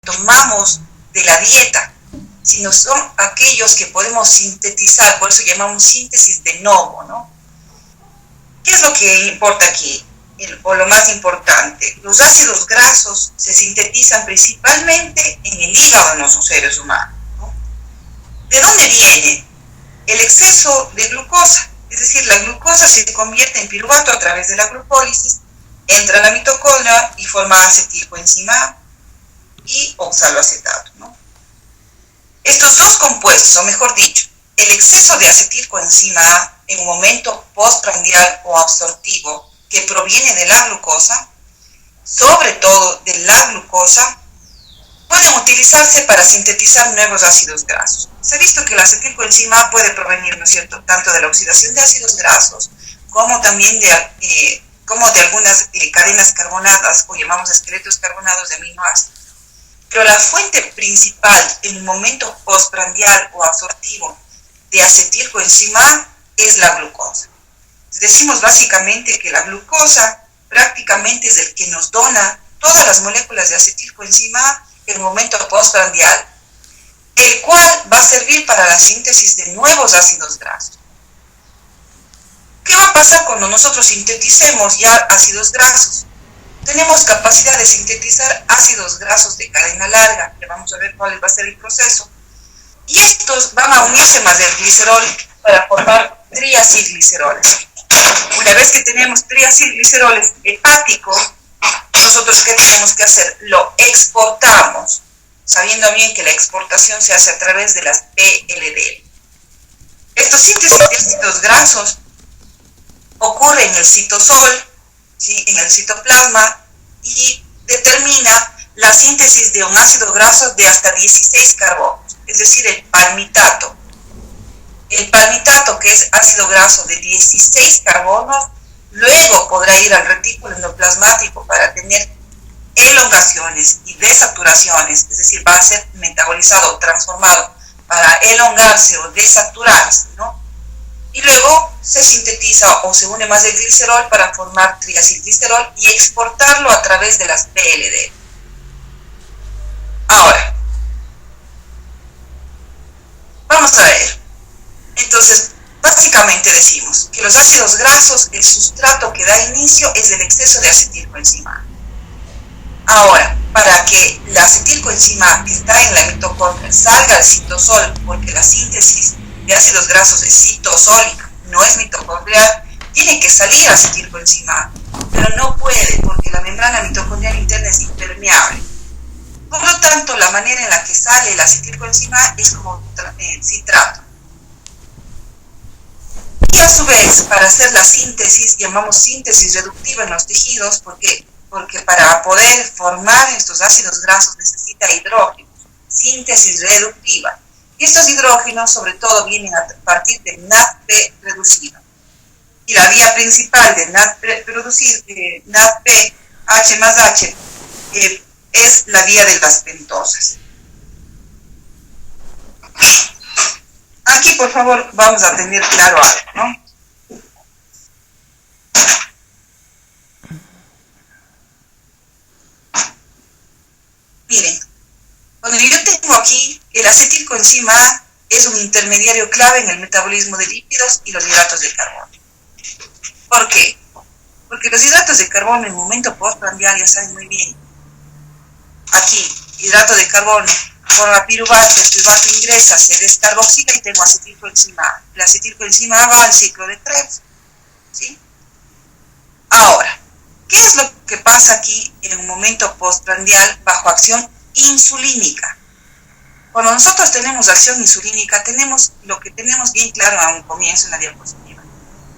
tomamos de la dieta, sino son aquellos que podemos sintetizar, por eso llamamos síntesis de novo, ¿no? ¿Qué es lo que importa aquí? O lo más importante, los ácidos grasos se sintetizan principalmente en el hígado de nuestros seres humanos, ¿no? ¿De dónde viene? El exceso de glucosa, es decir, la glucosa se convierte en piruvato a través de la glucólisis, entra a la mitocondria y forma acetilcoenzima A y oxaloacetato, ¿no? Estos dos compuestos, o mejor dicho, el exceso de acetilcoenzima A en un momento postprandial o absortivo que proviene de la glucosa, sobre todo de la glucosa, pueden utilizarse para sintetizar nuevos ácidos grasos. Se ha visto que la acetilcoenzima A puede provenir, ¿no es cierto?, tanto de la oxidación de ácidos grasos como también de algunas cadenas carbonadas, o llamamos esqueletos carbonados de aminoácidos. Pero la fuente principal en un momento postprandial o absortivo de acetilcoenzima A es la glucosa. Decimos básicamente que la glucosa prácticamente es el que nos dona todas las moléculas de acetilcoenzima A en un momento postprandial, el cual va a servir para la síntesis de nuevos ácidos grasos. ¿Qué va a pasar cuando nosotros sinteticemos ya ácidos grasos? Tenemos capacidad de sintetizar ácidos grasos de cadena larga, ya vamos a ver cuál va a ser el proceso, y estos van a unirse más el glicerol para formar triacilgliceroles. Una vez que tenemos triacilgliceroles hepáticos, nosotros ¿qué tenemos que hacer? Lo exportamos, sabiendo bien que la exportación se hace a través de las PLD. Estos síntesis de ácidos grasos ocurren en el citosol, ¿sí?, en el citoplasma, y determina la síntesis de un ácido graso de hasta 16 carbonos, es decir, el palmitato. El palmitato, que es ácido graso de 16 carbonos, luego podrá ir al retículo endoplasmático para tener elongaciones y desaturaciones, es decir, va a ser metabolizado, transformado para elongarse o desaturarse, ¿no? Y luego se sintetiza o se une más el glicerol para formar triacilglicerol y exportarlo a través de las PLD. Ahora, vamos a ver. Entonces, básicamente decimos que los ácidos grasos, el sustrato que da inicio es el exceso de acetilcoenzima. Ahora, para que la acetilcoenzima que está en la mitocondria salga al citosol, porque la síntesis de ácidos grasos es citosólica, no es mitocondrial, tiene que salir acetilcoenzima, pero no puede porque la membrana mitocondrial interna es impermeable. Por lo tanto, la manera en la que sale la acetilcoenzima es como citrato. Y a su vez, para hacer la síntesis, llamamos síntesis reductiva en los tejidos, porque para poder formar estos ácidos grasos necesita hidrógenos, síntesis reductiva. Y estos hidrógenos sobre todo vienen a partir de NADP reducido. Y la vía principal de NADP H más H es la vía de las pentosas. Aquí, por favor, vamos a tener claro algo, ¿no? Miren, cuando yo tengo aquí el acetilcoenzima A es un intermediario clave en el metabolismo de lípidos y los hidratos de carbono. ¿Por qué? Porque los hidratos de carbono en el momento postprandial ya saben muy bien. Aquí, hidrato de carbono, forma piruvato, el piruvato ingresa, se descarboxila y tengo acetilcoenzima A. El acetilcoenzima A va al ciclo de Krebs, ¿sí? Ahora, ¿qué es lo que pasa aquí en un momento postprandial bajo acción insulínica? Cuando nosotros tenemos acción insulínica, tenemos lo que tenemos bien claro a un comienzo en la diapositiva.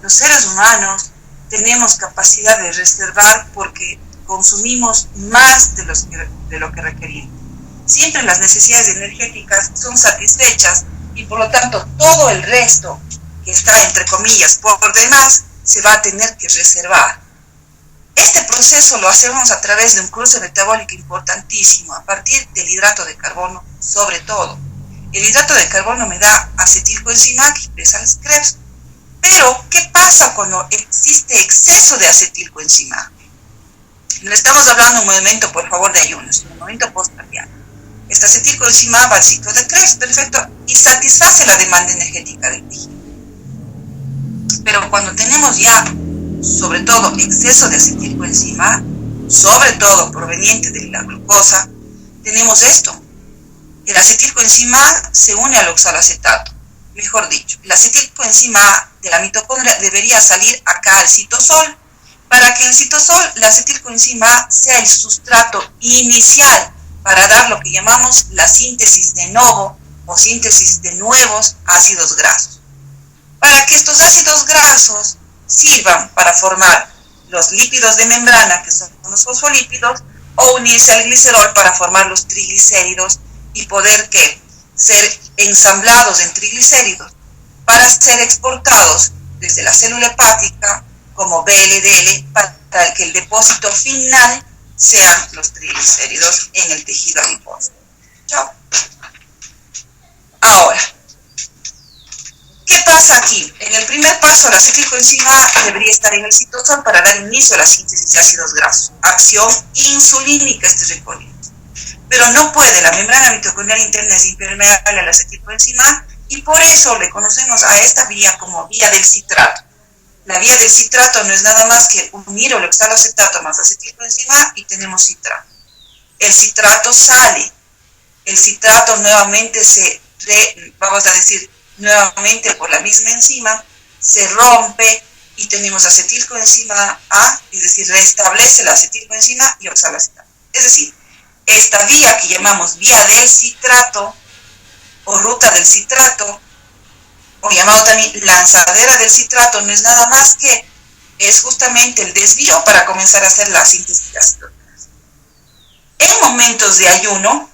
Los seres humanos tenemos capacidad de reservar porque consumimos más de lo que requerimos. Siempre las necesidades energéticas son satisfechas y por lo tanto todo el resto que está entre comillas por demás se va a tener que reservar. Este proceso lo hacemos a través de un cruce metabólico importantísimo a partir del hidrato de carbono sobre todo. El hidrato de carbono me da acetilcoenzima que expresa el Krebs. Pero, ¿qué pasa cuando existe exceso de acetilcoenzima? No estamos hablando de un momento, por favor, de ayunos, un momento postprandial. acetilcoenzima va al ciclo de Krebs, perfecto, y satisface la demanda energética del tejido. Pero cuando tenemos ya, sobre todo, exceso de acetilcoenzima, sobre todo proveniente de la glucosa, tenemos esto. El acetilcoenzima se une al oxaloacetato. Mejor dicho, el acetilcoenzima de la mitocondria debería salir acá al citosol, para que el citosol, la acetilcoenzima, sea el sustrato inicial para dar lo que llamamos la síntesis de novo o síntesis de nuevos ácidos grasos. Para que estos ácidos grasos sirvan para formar los lípidos de membrana, que son los fosfolípidos, o unirse al glicerol para formar los triglicéridos y poder ser ensamblados en triglicéridos para ser exportados desde la célula hepática como VLDL para que el depósito final sean los triglicéridos en el tejido adiposo. Chao. Ahora, ¿qué pasa aquí? En el primer paso, la acetilcoenzima debería estar en el citosol para dar inicio a la síntesis de ácidos grasos. Acción insulínica este recorrido. Pero no puede, la membrana mitocondrial interna es impermeable a la acetilcoenzima y por eso le conocemos a esta vía como vía del citrato. La vía del citrato no es nada más que unir el oxaloacetato más acetilcoenzima y tenemos citrato. El citrato sale, el citrato nuevamente nuevamente por la misma enzima, se rompe y tenemos acetilcoenzima A, es decir, restablece la acetilcoenzima y oxaloacetato. Es decir, esta vía que llamamos vía del citrato o ruta del citrato, o llamado también lanzadera del citrato, no es nada más que es justamente el desvío para comenzar a hacer la síntesis de ácidos grasos. En momentos de ayuno,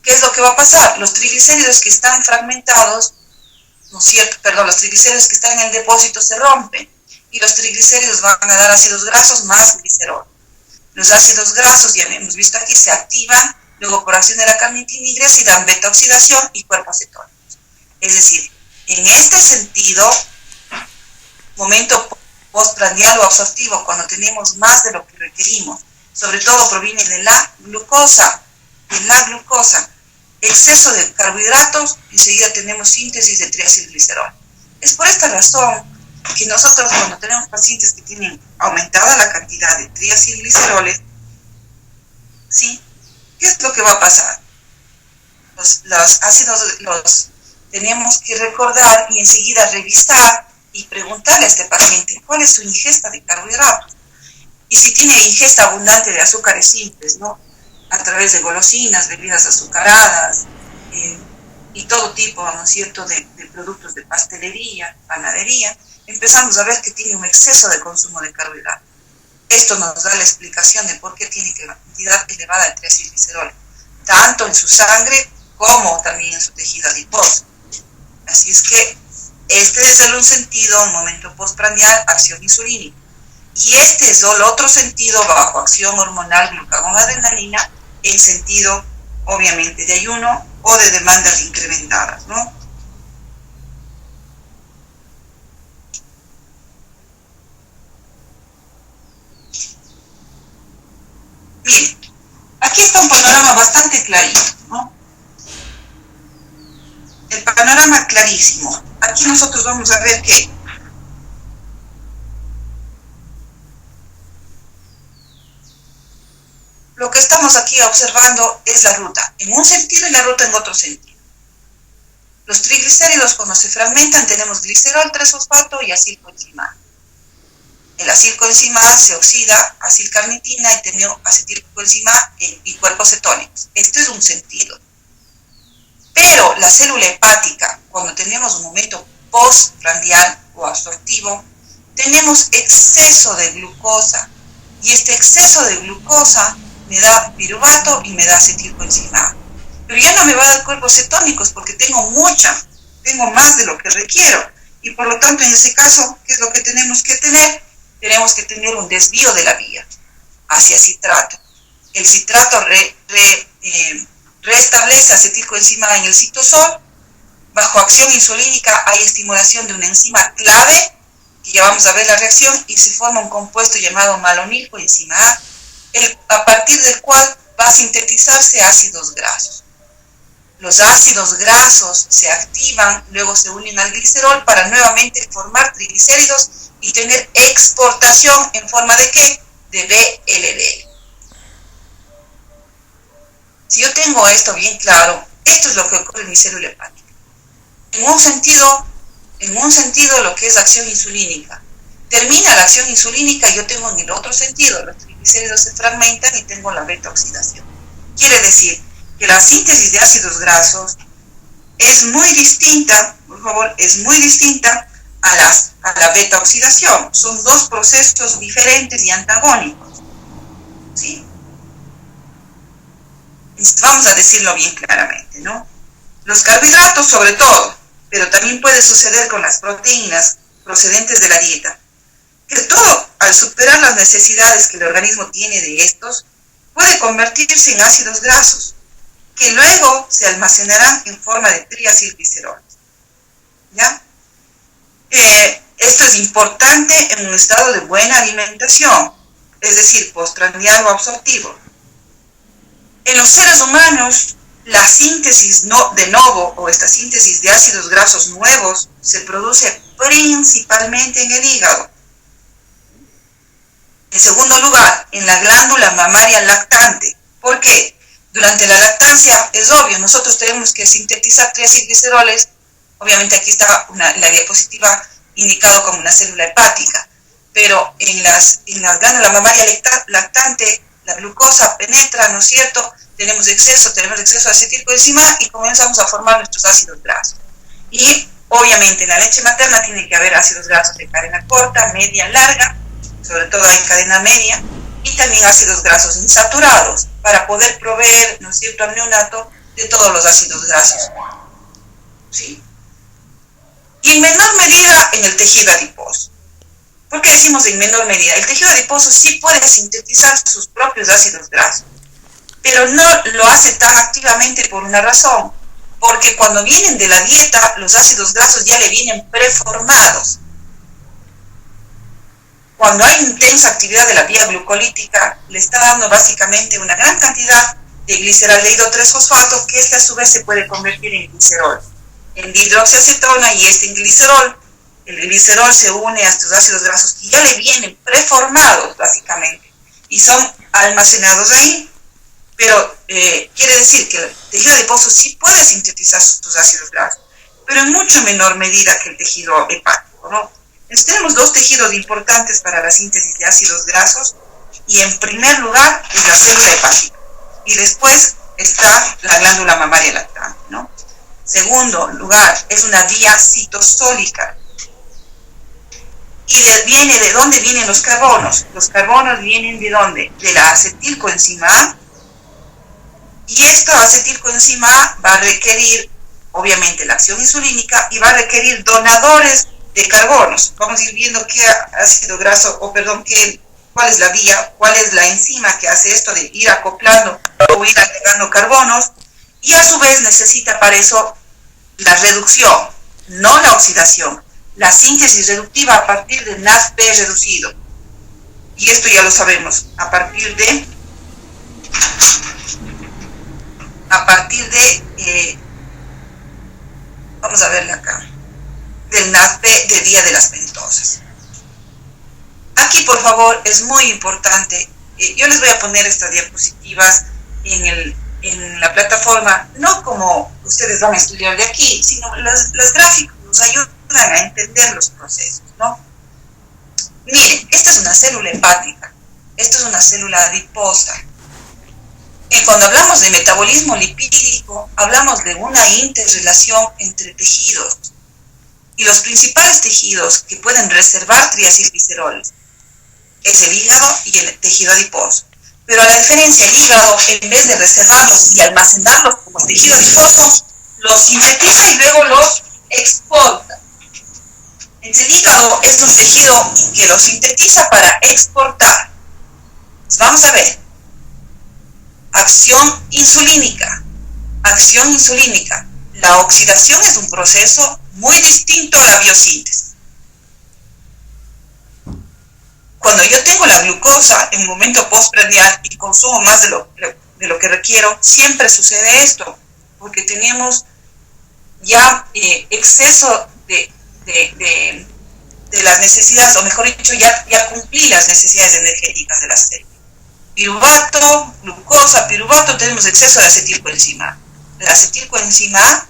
¿qué es lo que va a pasar? Los triglicéridos que están fragmentados, ¿no es cierto? Perdón, los triglicéridos que están en el depósito se rompen y los triglicéridos van a dar ácidos grasos más glicerol. Los ácidos grasos, ya hemos visto aquí, se activan, luego por acción de la carnitina ingresa y dan beta oxidación y cuerpos cetónicos. Es decir, en este sentido, momento postprandial o absortivo, cuando tenemos más de lo que requerimos, sobre todo proviene de la glucosa, exceso de carbohidratos, enseguida tenemos síntesis de triacilglicerol. Es por esta razón que nosotros cuando tenemos pacientes que tienen aumentada la cantidad de triacilgliceroles, ¿sí? ¿Qué es lo que va a pasar? Los ácidos los tenemos que recordar y enseguida revisar y preguntarle a este paciente cuál es su ingesta de carbohidratos. Y si tiene ingesta abundante de azúcares simples, ¿no? A través de golosinas, bebidas azucaradas y todo tipo, ¿no es cierto?, de productos de pastelería, panadería, empezamos a ver que tiene un exceso de consumo de carbohidratos. Esto nos da la explicación de por qué tiene una cantidad elevada de triacilglicerol, tanto en su sangre como también en su tejido adiposo. Así es que este es un sentido, un momento postprandial, acción insulínica. Y este es el otro sentido bajo acción hormonal glucagón-adrenalina, en sentido, obviamente, de ayuno o de demandas incrementadas, ¿no? Bien, aquí está un panorama bastante clarito, ¿no? El panorama clarísimo. Aquí nosotros vamos a ver que lo que estamos aquí observando es la ruta en un sentido y la ruta en otro sentido. Los triglicéridos cuando se fragmentan tenemos glicerol, 3-fosfato y acilcoenzima. El acilcoenzima se oxida, acilcarnitina y tenemos acetilcoenzima y cuerpos cetónicos. Esto es un sentido. Pero la célula hepática, cuando tenemos un momento postprandial o absortivo, tenemos exceso de glucosa. Y este exceso de glucosa me da piruvato y me da acetilcoenzima. Pero ya no me va a dar cuerpos cetónicos porque tengo más de lo que requiero. Y por lo tanto, en ese caso, ¿qué es lo que tenemos que tener? Tenemos que tener un desvío de la vía hacia citrato. El citrato restablece acetilcoenzima en el citosol. Bajo acción insulínica hay estimulación de una enzima clave, que ya vamos a ver la reacción, y se forma un compuesto llamado malonilcoenzima A, a partir del cual va a sintetizarse ácidos grasos. Los ácidos grasos se activan, luego se unen al glicerol para nuevamente formar triglicéridos y tener exportación en forma de ¿qué? De VLDL. Si yo tengo esto bien claro, esto es lo que ocurre en mi célula hepática. En un sentido lo que es acción insulínica. Termina la acción insulínica y yo tengo en el otro sentido, los triglicéridos se fragmentan y tengo la beta oxidación. Quiere decir que la síntesis de ácidos grasos es muy distinta, por favor, es muy distinta a la beta oxidación. Son dos procesos diferentes y antagónicos, ¿sí? Vamos a decirlo bien claramente, ¿no? Los carbohidratos sobre todo, pero también puede suceder con las proteínas procedentes de la dieta, que todo al superar las necesidades que el organismo tiene de estos, puede convertirse en ácidos grasos, que luego se almacenarán en forma de triacilgliceroles, ¿ya? Esto es importante en un estado de buena alimentación, es decir, postprandial o absortivo. En los seres humanos, la síntesis de novo o esta síntesis de ácidos grasos nuevos se produce principalmente en el hígado. En segundo lugar, en la glándula mamaria lactante. ¿Por qué? Durante la lactancia, es obvio, nosotros tenemos que sintetizar triacilgliceroles. Obviamente aquí está la diapositiva indicado como una célula hepática, pero en la glándula mamaria lactante, la glucosa penetra, ¿no es cierto? Tenemos exceso de acetilcoenzima y comenzamos a formar nuestros ácidos grasos. Y obviamente en la leche materna tiene que haber ácidos grasos de cadena corta, media, larga, sobre todo en cadena media, y también ácidos grasos insaturados para poder proveer, ¿no es cierto?, al neonato de todos los ácidos grasos, ¿sí? Y en menor medida en el tejido adiposo. ¿Por qué decimos en menor medida? El tejido adiposo sí puede sintetizar sus propios ácidos grasos, pero no lo hace tan activamente por una razón, porque cuando vienen de la dieta, los ácidos grasos ya le vienen preformados. Cuando hay intensa actividad de la vía glucolítica, le está dando básicamente una gran cantidad de gliceraldehído 3-fosfato, que a su vez se puede convertir en glicerol, en dihidroxiacetona y en glicerol. El glicerol se une a estos ácidos grasos que ya le vienen preformados básicamente y son almacenados ahí. Pero quiere decir que el tejido adiposo sí puede sintetizar sus ácidos grasos, pero en mucho menor medida que el tejido hepático, ¿no? Entonces tenemos dos tejidos importantes para la síntesis de ácidos grasos, y en primer lugar es la célula hepática, y después está la glándula mamaria lactante, ¿no? Segundo lugar, es una vía citosólica. ¿Y de dónde vienen los carbonos? Los carbonos vienen ¿de dónde? De la acetilcoenzima A. Y esta acetilcoenzima A va a requerir, obviamente, la acción insulínica y va a requerir donadores de carbonos. Vamos a ir viendo qué ácido graso, cuál es la vía, cuál es la enzima que hace esto de ir acoplando o ir agregando carbonos, y a su vez necesita para eso la reducción, no la oxidación, la síntesis reductiva a partir de NADP reducido. Y esto ya lo sabemos, a partir de vamos a verla acá, del NADP de vía de las pentosas. Aquí, por favor, es muy importante, yo les voy a poner estas diapositivas en la plataforma, no como ustedes van a estudiar de aquí, sino las gráficas nos ayudan a entender los procesos, ¿no? Miren, esta es una célula hepática, esta es una célula adiposa. Y cuando hablamos de metabolismo lipídico, hablamos de una interrelación entre tejidos. Y los principales tejidos que pueden reservar triacilgliceroles es el hígado y el tejido adiposo. Pero a la diferencia, el hígado, en vez de reservarlos y almacenarlos como tejido adiposo, los sintetiza y luego los exporta. Entonces, el hígado es un tejido que los sintetiza para exportar. Entonces, vamos a ver. Acción insulínica. Acción insulínica. La oxidación es un proceso muy distinto a la biosíntesis. Cuando yo tengo la glucosa en un momento postprandial y consumo más de de lo que requiero, siempre sucede esto, porque tenemos ya exceso de las necesidades, o mejor dicho, ya cumplí las necesidades energéticas de la célula. Piruvato, glucosa, piruvato, tenemos exceso de acetilcoenzima. La acetilcoenzima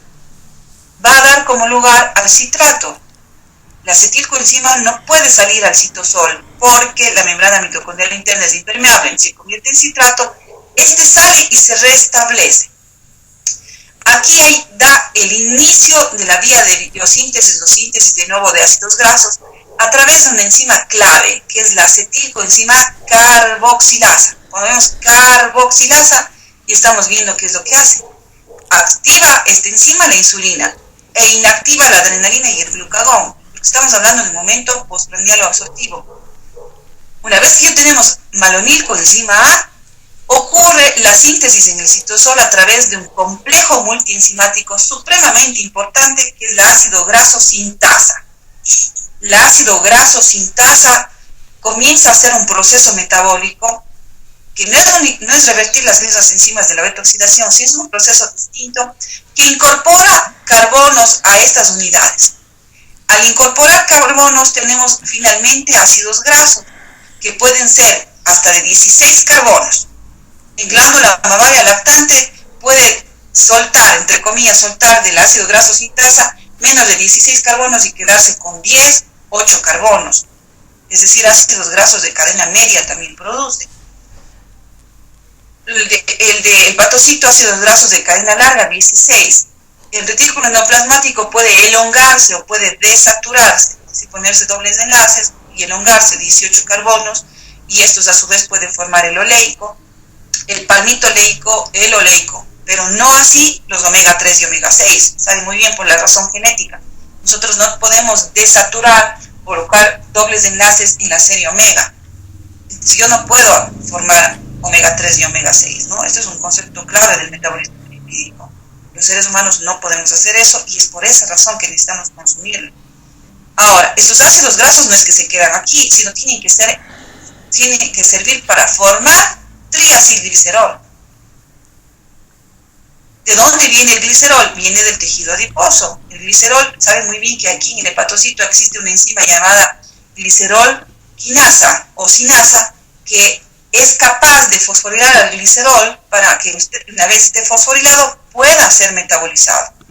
va a dar como lugar al citrato. La acetilcoenzima no puede salir al citosol porque la membrana mitocondrial interna es impermeable, se convierte en citrato, este sale y se restablece. Aquí da el inicio de la vía de biosíntesis o síntesis de nuevo de ácidos grasos a través de una enzima clave, que es la acetilcoenzima carboxilasa. Cuando vemos carboxilasa, y estamos viendo qué es lo que hace. Activa esta enzima la insulina e inactiva la adrenalina y el glucagón. Estamos hablando en el momento postprandial o absortivo. Una vez que ya tenemos malonilcoenzima A, ocurre la síntesis en el citosol a través de un complejo multienzimático supremamente importante que es la ácido graso sintasa. La ácido graso sintasa comienza a hacer un proceso metabólico que no es revertir las mismas enzimas de la beta-oxidación, sino es un proceso distinto que incorpora carbonos a estas unidades. Al incorporar carbonos tenemos finalmente ácidos grasos, que pueden ser hasta de 16 carbonos. En glándula mamaria lactante puede soltar, entre comillas, soltar del ácido graso sintasa menos de 16 carbonos y quedarse con 10, 8 carbonos. Es decir, ácidos grasos de cadena media también produce. El hepatocito, ácidos grasos de cadena larga, 16. El retículo endoplasmático puede elongarse o puede desaturarse, si ponerse dobles enlaces y elongarse 18 carbonos, y estos a su vez pueden formar el oleico, el palmito oleico, el oleico, pero no así los omega 3 y omega 6, saben muy bien por la razón genética. Nosotros no podemos desaturar, colocar dobles enlaces en la serie omega. Yo no puedo formar omega 3 y omega 6, ¿no? Este es un concepto clave del metabolismo lipídico. Los seres humanos no podemos hacer eso y es por esa razón que necesitamos consumirlo. Ahora, estos ácidos grasos no es que se quedan aquí, sino tienen que servir para formar triacilglicerol. ¿De dónde viene el glicerol? Viene del tejido adiposo. El glicerol, saben muy bien que aquí en el hepatocito existe una enzima llamada glicerol quinasa o sinasa que es capaz de fosforilar al glicerol para que una vez esté fosforilado pueda ser metabolizado.